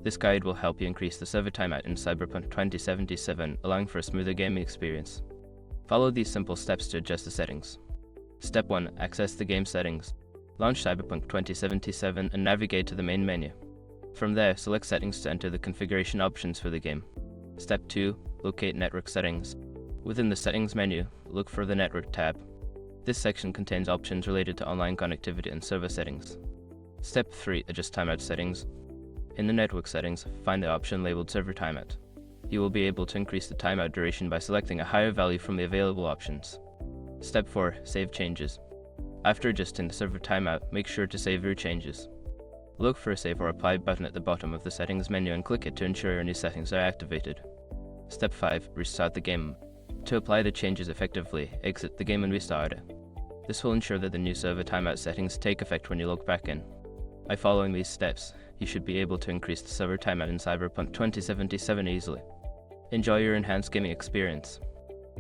This guide will help you increase the server timeout in Cyberpunk 2077, allowing for a smoother gaming experience. Follow these simple steps to adjust the settings. Step 1. Access the game settings. Launch Cyberpunk 2077 and navigate to the main menu. From there, select Settings to enter the configuration options for the game. Step 2. Locate Network Settings. Within the Settings menu, look for the Network tab. This section contains options related to online connectivity and server settings. Step 3. Adjust timeout settings. In the network settings, find the option labeled Server Timeout. You will be able to increase the timeout duration by selecting a higher value from the available options. Step 4. Save changes. After adjusting the server timeout, make sure to save your changes. Look for a Save or Apply button at the bottom of the settings menu and click it to ensure your new settings are activated. Step 5. Restart the game. To apply the changes effectively, exit the game and restart it. This will ensure that the new server timeout settings take effect when you log back in. By following these steps, you should be able to increase the server timeout in Cyberpunk 2077 easily. Enjoy your enhanced gaming experience.